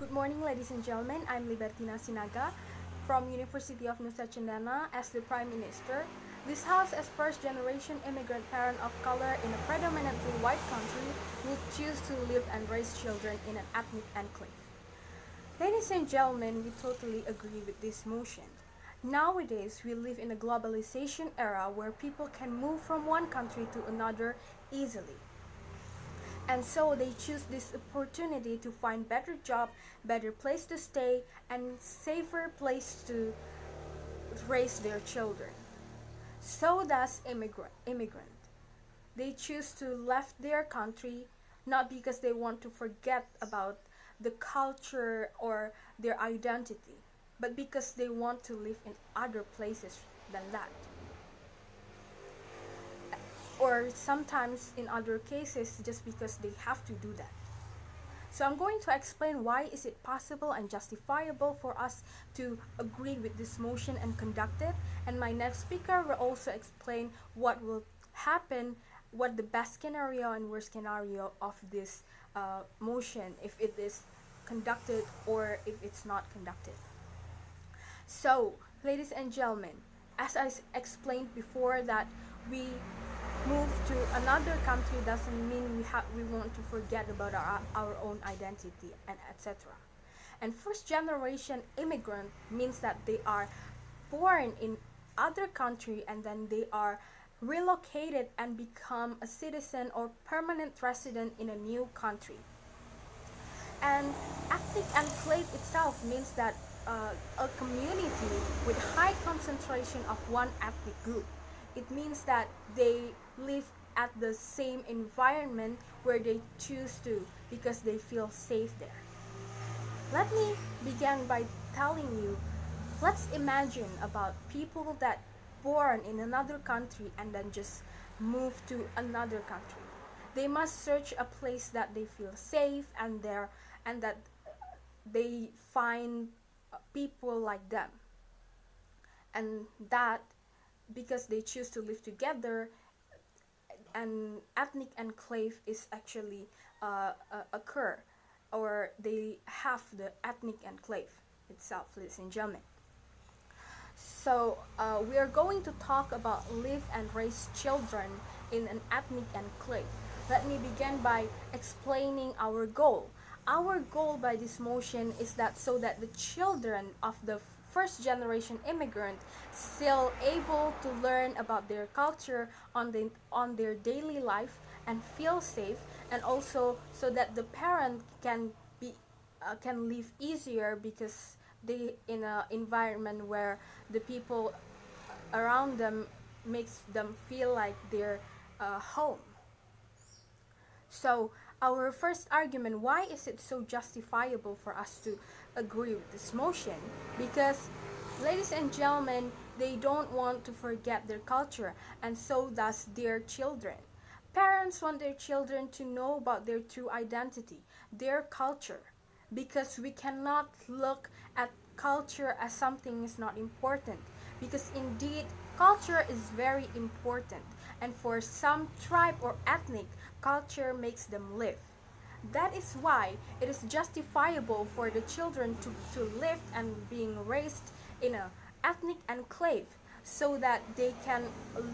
Good morning, ladies and gentlemen. I'm Libertina Sinaga from University of Nusa Cendana as the Prime Minister. This house, as first-generation immigrant parent of color in a predominantly white country, would choose to live and raise children in an ethnic enclave. Ladies and gentlemen, we totally agree with this motion. Nowadays, we live in a globalization era where people can move from one country to another easily. And so they choose this opportunity to find better job, better place to stay, and safer place to raise their children. So does immigrant. They choose to left their country not because they want to forget about the culture or their identity, but because they want to live in other places than that. Or sometimes in other cases just because they have to do that. So I'm going to explain why is it possible and justifiable for us to agree with this motion and conduct it, and my next speaker will also explain what will happen, what the best scenario and worst scenario of this motion if it is conducted or if it's not conducted. So, ladies and gentlemen, as I explained before that we move to another country doesn't mean we want to forget about our own identity and etc. And first generation immigrant means that they are born in other country and then they are relocated and become a citizen or permanent resident in a new country. And ethnic enclave itself means that a community with high concentration of one ethnic group. It means that they live at the same environment where they choose to because they feel safe there. Let me begin by telling you, let's imagine about people that born in another country and then just move to another country. They must search a place that they feel safe and that they find people like them. And that because they choose to live together, an ethnic enclave is actually occur, or they have the ethnic enclave itself, ladies and gentlemen. So we are going to talk about live and raise children in an ethnic enclave. Let me begin by explaining our goal. Our goal by this motion is that so that the children of the first generation immigrant still able to learn about their culture on their daily life and feel safe, and also so that the parent can live easier because they in an environment where the people around them makes them feel like they're home. So our first argument, why is it so justifiable for us to agree with this motion? Because, ladies and gentlemen, they don't want to forget their culture, and so does their children. Parents want their children to know about their true identity, their culture, because we cannot look at culture as something is not important, because indeed culture is very important, and for some tribe or ethnic, culture makes them live. That is why it is justifiable for the children to live and being raised in an ethnic enclave so that they can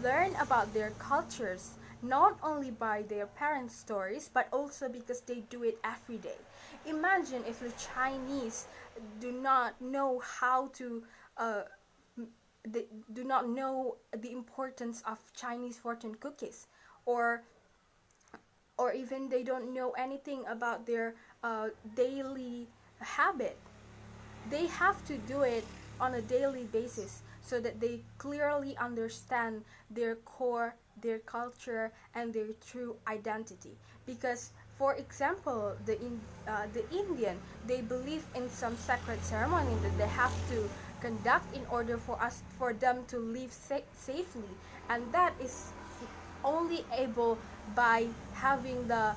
learn about their cultures not only by their parents' stories but also because they do it every day. Imagine if the Chinese do not know how to they do not know the importance of Chinese fortune cookies, or even they don't know anything about their daily habit. They have to do it on a daily basis so that they clearly understand their core, their culture, and their true identity. Because, for example, the Indian, they believe in some sacred ceremony that they have to conduct in order for them to live safely, and that is only able by having the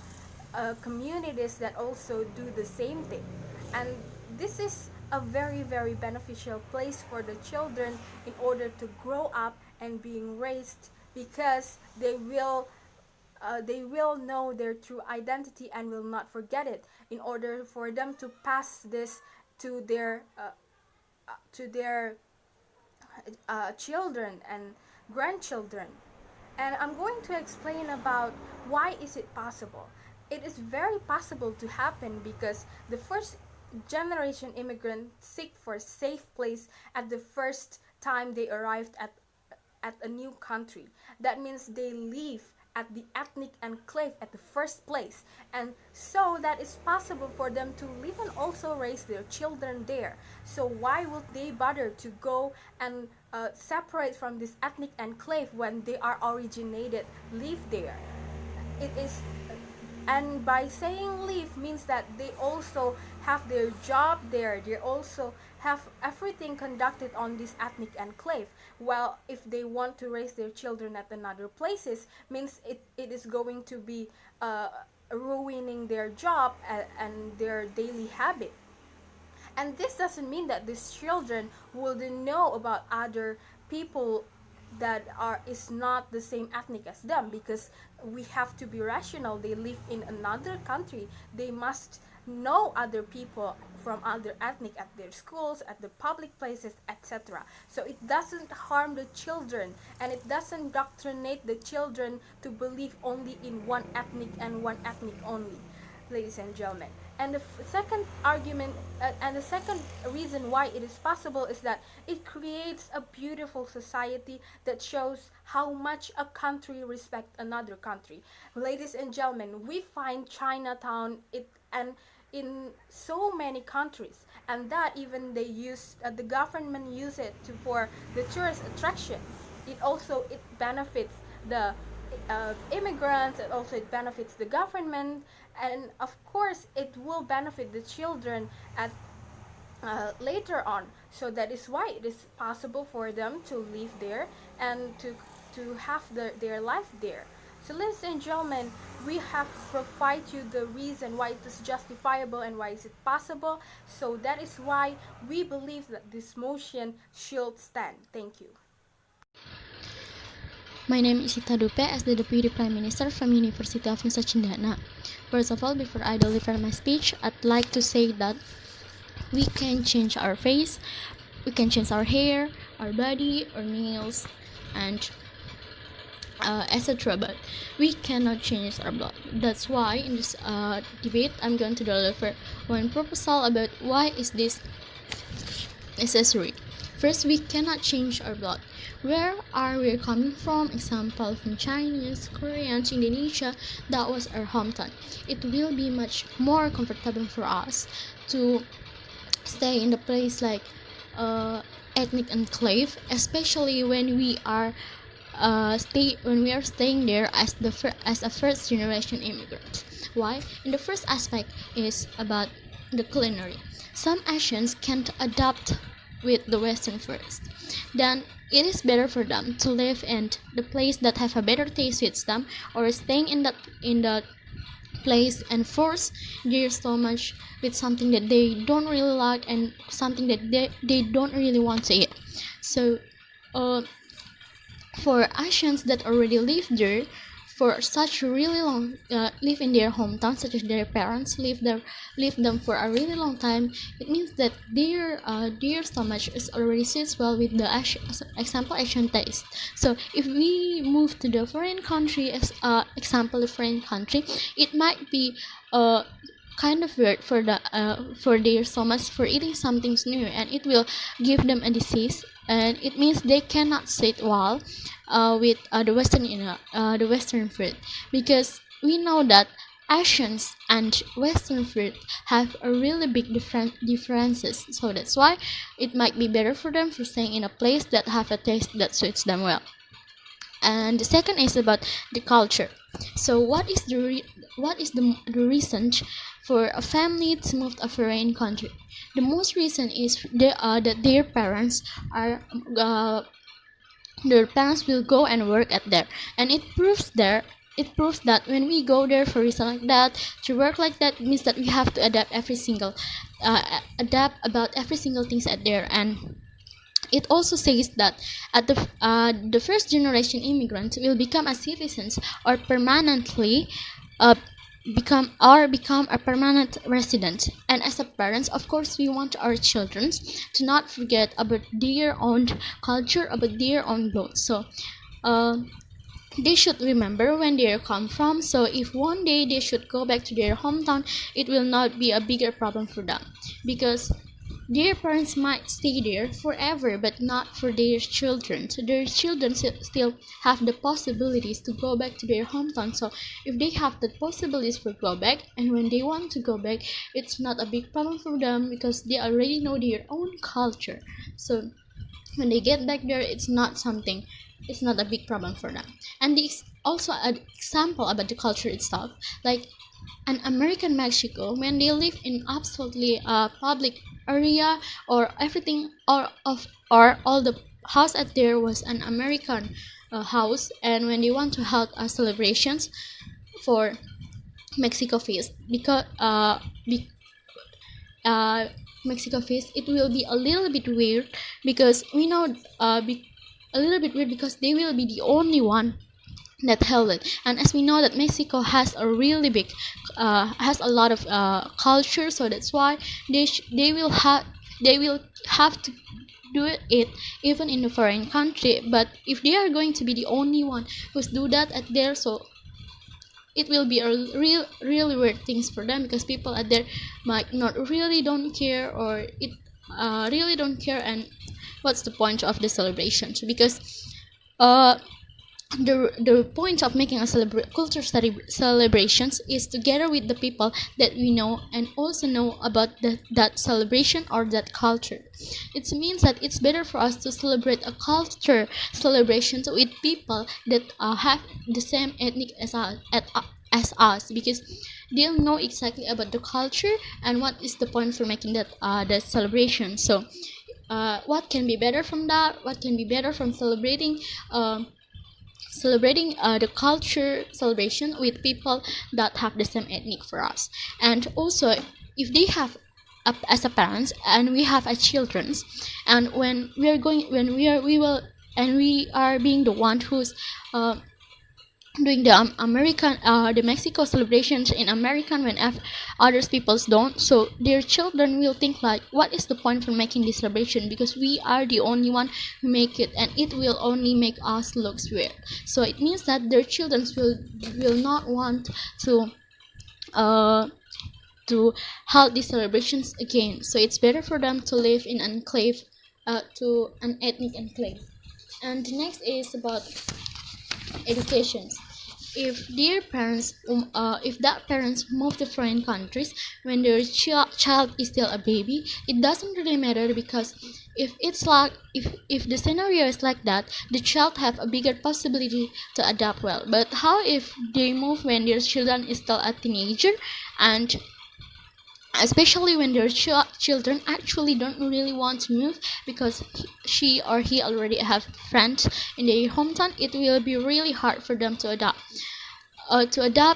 communities that also do the same thing. And this is a very very beneficial place for the children in order to grow up and being raised, because they will they will know their true identity and will not forget it, in order for them to pass this to their children and grandchildren. And I'm going to explain about why is it possible. It is very possible to happen because the first generation immigrants seek for a safe place at the first time they arrived at a new country. That means they live at the ethnic enclave at the first place, and so that is possible for them to live and also raise their children there. So why would they bother to go and separate from this ethnic enclave when they are originated, live there? It is, and by saying live means that they also have their job there, they also have everything conducted on this ethnic enclave. Well, if they want to raise their children at another places, means it is going to be ruining their job and their daily habit. And this doesn't mean that these children wouldn't know about other people that is not the same ethnic as them, because we have to be rational. They live in another country, they must know other people from other ethnic at their schools, at the public places, etc. So it doesn't harm the children, and it doesn't indoctrinate the children to believe only in one ethnic and one ethnic only, ladies and gentlemen. And the second argument, and the second reason why it is possible, is that it creates a beautiful society that shows how much a country respects another country. Ladies and gentlemen, we find Chinatown and in so many countries, and that even they use the government use it for the tourist attraction. It benefits the immigrants, and also it benefits the government, and of course it will benefit the children at later on. So that is why it is possible for them to live there and to have their life there. So ladies and gentlemen, we have provided you the reason why it is justifiable and why is it possible. So that is why we believe that this motion should stand. Thank you. My name is Shita Dupe as the Deputy Prime Minister from University of Nusa Cendana. First of all, before I deliver my speech, I'd like to say that we can change our face, we can change our hair, our body, our nails, and etc. But we cannot change our blood. That's why in this debate, I'm going to deliver one proposal about why is this necessary. First, we cannot change our blood. Where are we coming from? Example, from Chinese, Koreans, Indonesia, that was our hometown. It will be much more comfortable for us to stay in the place like ethnic enclave, especially when we are staying there as a first generation immigrant. Why? In the first aspect is about the culinary. Some Asians can't adapt with the Western first. Then it is better for them to live in the place that have a better taste with them, or staying in that place and force their stomach with something that they don't really like and something that they don't really want to eat. So for Asians that already live there for such a really long live in their hometown, such as their parents live them for a really long time, it means that their stomach is already sits well with the Asian taste. So if we move to the foreign country, as example, the foreign country, it might be kind of weird for their stomachs for eating something new, and it will give them a disease, and it means they cannot sit well with the Western food, because we know that Asians and Western food have a really big differences. So that's why it might be better for them for staying in a place that have a taste that suits them well. And the second is about the culture. So what is the reason for a family to move to a foreign country? The most reason is that their parents will go and work at there, and it proves that when we go there for reason like that, to work like that, means that we have to adapt about every single things at there. And It also says that the first generation immigrants will become as citizens or permanently uh, become a permanent resident. And as a parents, of course, we want our children to not forget about their own culture, about their own blood. So uh, they should remember when they come from. So if one day they should go back to their hometown, it will not be a bigger problem for them, because their parents might stay there forever, but not for their children. So their children still have the possibilities to go back to their hometown. So if they have the possibilities for go back, and when they want to go back, it's not a big problem for them because they already know their own culture. So when they get back there, it's not a big problem for them. And also an example about the culture itself, like an American Mexico, when they live in absolutely public area, or everything, or all the house at there was an American house, and when they want to hold celebrations for Mexico Feast, because Mexico Feast, it will be a little bit weird, because we know a little bit weird because they will be the only one that held it. And as we know that Mexico has a really big has a lot of culture, so that's why they will have to do it even in a foreign country. But if they are going to be the only one who's do that at there, so it will be a really weird things for them, because people at there might not really don't care, or it really don't care. And what's the point of the celebration? Because uh the point of making a culture celebrations is together with the people that we know, and also know about that celebration or that culture. It means that it's better for us to celebrate a culture celebrations with people that have the same ethnic as us, because they'll know exactly about the culture and what is the point for making that celebration. So what can be better from that? What can be better from celebrating the culture celebration with people that have the same ethnic for us? And also, if they have as a parents, and we have a children's, and when we are going when we will and we are being the one who's doing the the Mexico celebrations in American, when others peoples don't, so their children will think like, what is the point for making this celebration, because we are the only one who make it, and it will only make us look weird. So it means that their children will not want uh to hold these celebrations again. So it's better for them to live in enclave, to an ethnic enclave. And the next is about education. If that parents move to foreign countries when their child is still a baby, it doesn't really matter, because if the scenario is like that, the child have a bigger possibility to adapt well. But how if they move when their children is still a teenager, and especially when their children actually don't really want to move because she or he already have friends in their hometown, it will be really hard for them to adapt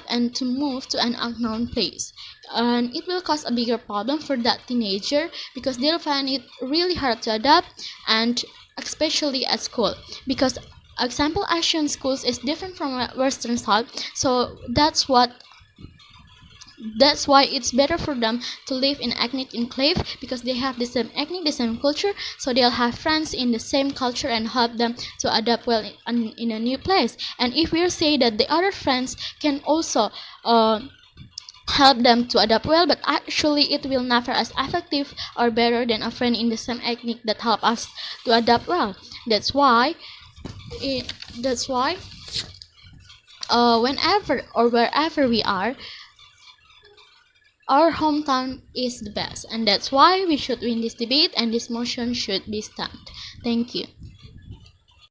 and to move to an unknown place. And it will cause a bigger problem for that teenager, because they'll find it really hard to adapt, and especially at school, because example Asian schools is different from Western style. So that's why it's better for them to live in ethnic enclave, because they have the same ethnic, the same culture, so they'll have friends in the same culture and help them to adapt well in a new place. And if we say that the other friends can also help them to adapt well, but actually it will never as effective or better than a friend in the same ethnic that help us to adapt well. That's why whenever or wherever we are, our hometown is the best, and that's why we should win this debate, and this motion should be stamped. Thank you.